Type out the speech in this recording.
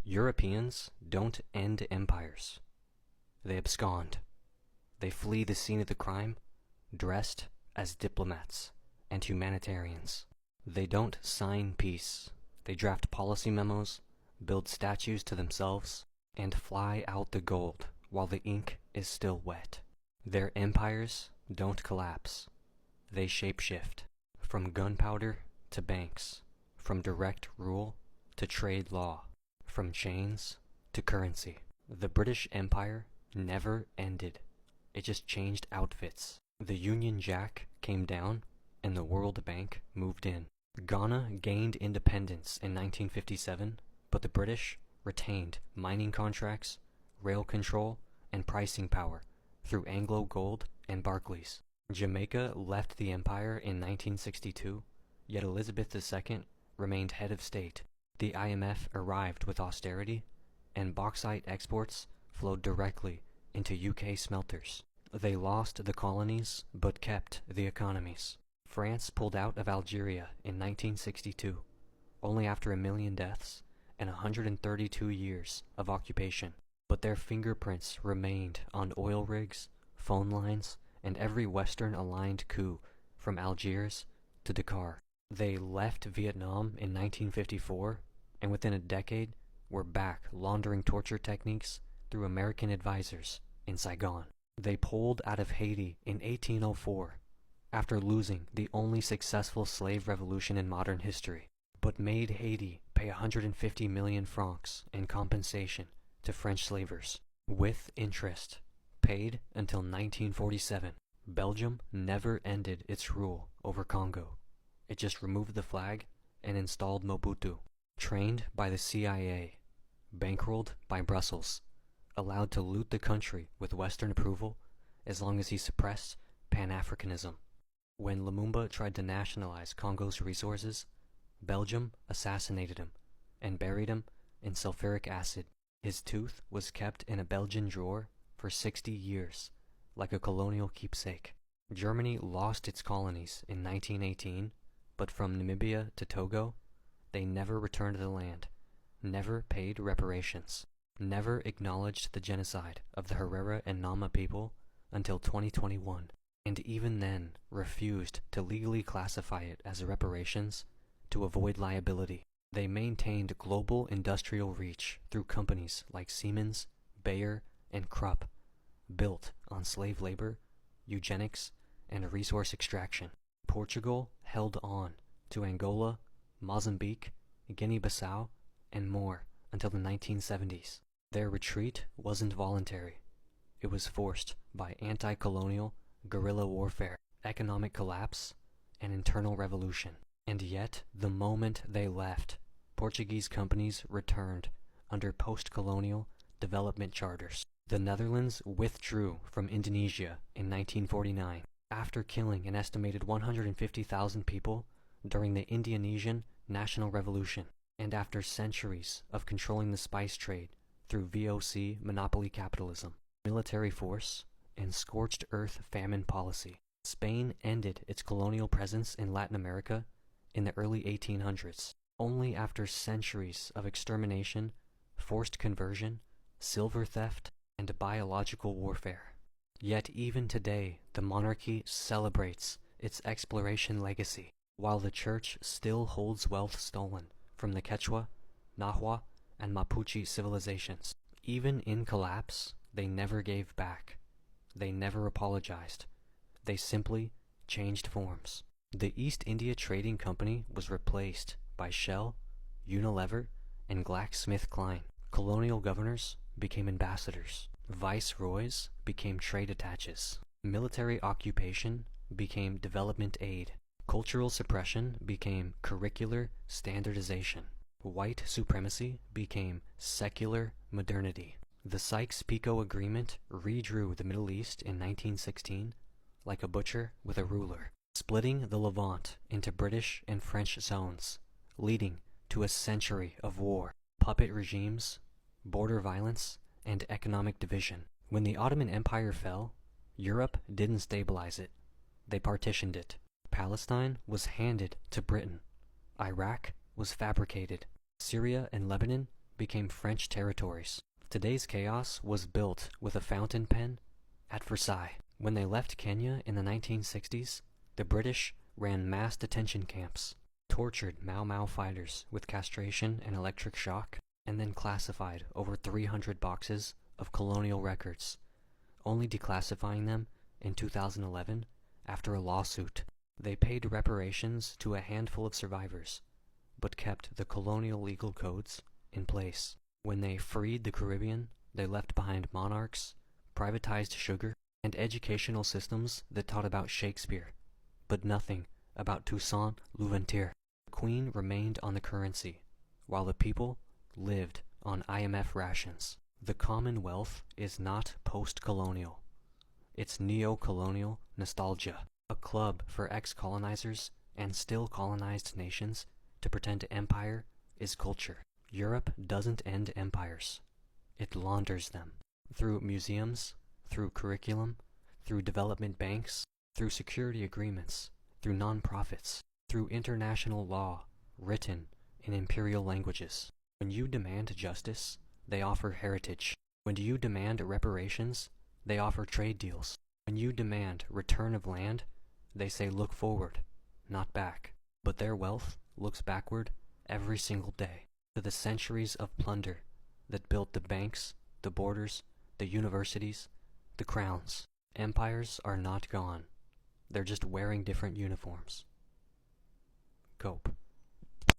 Europeans don't end empires. They abscond. They flee the scene of the crime, dressed as diplomats and humanitarians. They don't sign peace. They draft policy memos, build statues to themselves, and fly out the gold while the ink is still wet. Their empires don't collapse. They shapeshift. From gunpowder to banks, from direct rule to trade law, from chains to currency. The British Empire never ended. It just changed outfits. The Union Jack came down and the World Bank moved in. Ghana gained independence in 1957, but the British retained mining contracts, rail control, and pricing power through Anglo Gold and Barclays. Jamaica left the empire in 1962, yet Elizabeth II remained head of state. The IMF arrived with austerity, and bauxite exports flowed directly into UK smelters. They lost the colonies, but kept the economies. France pulled out of Algeria in 1962, only after 1 million deaths and 132 years of occupation. But their fingerprints remained on oil rigs, phone lines, and every Western-aligned coup from Algiers to Dakar. They left Vietnam in 1954, and within a decade were back laundering torture techniques through American advisors in Saigon. They pulled out of Haiti in 1804, after losing the only successful slave revolution in modern history, but made Haiti pay 150 million francs in compensation to French slavers, with interest, paid until 1947. Belgium never ended its rule over Congo. It just removed the flag and installed Mobutu. Trained by the CIA, bankrolled by Brussels, allowed to loot the country with Western approval as long as he suppressed Pan-Africanism. When Lumumba tried to nationalize Congo's resources, Belgium assassinated him and buried him in sulfuric acid. His tooth was kept in a Belgian drawer for 60 years, like a colonial keepsake. Germany lost its colonies in 1918, but from Namibia to Togo, they never returned the land, never paid reparations, never acknowledged the genocide of the Herero and Nama people until 2021, and even then refused to legally classify it as reparations to avoid liability. They maintained global industrial reach through companies like Siemens, Bayer, and Krupp, built on slave labor, eugenics, and resource extraction. Portugal held on to Angola, Mozambique, Guinea-Bissau, and more until the 1970s. Their retreat wasn't voluntary. It was forced by anti-colonial guerrilla warfare, economic collapse, and internal revolution. And yet, the moment they left, Portuguese companies returned under post-colonial development charters. The Netherlands withdrew from Indonesia in 1949 after killing an estimated 150,000 people during the Indonesian National Revolution, and after centuries of controlling the spice trade through VOC monopoly capitalism, military force, and scorched earth famine policy. Spain ended its colonial presence in Latin America in the early 1800s, only after centuries of extermination, forced conversion, silver theft, and biological warfare. Yet even today, the monarchy celebrates its exploration legacy, while the church still holds wealth stolen from the Quechua, Nahua, and Mapuche civilizations. Even in collapse, they never gave back. They never apologized. They simply changed forms. The East India Trading Company was replaced by Shell, Unilever, and GlaxoSmithKline. Colonial governors became ambassadors. Viceroys became trade attaches. Military occupation became development aid. Cultural suppression became curricular standardization. White supremacy became secular modernity. The Sykes-Picot Agreement redrew the Middle East in 1916 like a butcher with a ruler, splitting the Levant into British and French zones, leading to a century of war, puppet regimes, border violence, and economic division. When the Ottoman Empire fell, Europe didn't stabilize it. They partitioned it. Palestine was handed to Britain. Iraq was fabricated. Syria and Lebanon became French territories. Today's chaos was built with a fountain pen at Versailles. When they left Kenya in the 1960s, the British ran mass detention camps, tortured Mau Mau fighters with castration and electric shock, and then classified over 300 boxes of colonial records, only declassifying them in 2011 after a lawsuit. They paid reparations to a handful of survivors, but kept the colonial legal codes in place. When they freed the Caribbean, they left behind monarchs, privatized sugar, and educational systems that taught about Shakespeare, but nothing about Toussaint Louverture. The Queen remained on the currency, while the people lived on IMF rations. The Commonwealth is not post-colonial. It's neo-colonial nostalgia, a club for ex-colonizers and still colonized nations to pretend empire is culture. Europe doesn't end empires. It launders them. Through museums, through curriculum, through development banks, through security agreements, through non-profits, through international law written in imperial languages. When you demand justice, they offer heritage. When you demand reparations, they offer trade deals. When you demand return of land, they say look forward, not back. But their wealth looks backward every single day to the centuries of plunder that built the banks, the borders, the universities, the crowns. Empires are not gone. They're just wearing different uniforms. Cope.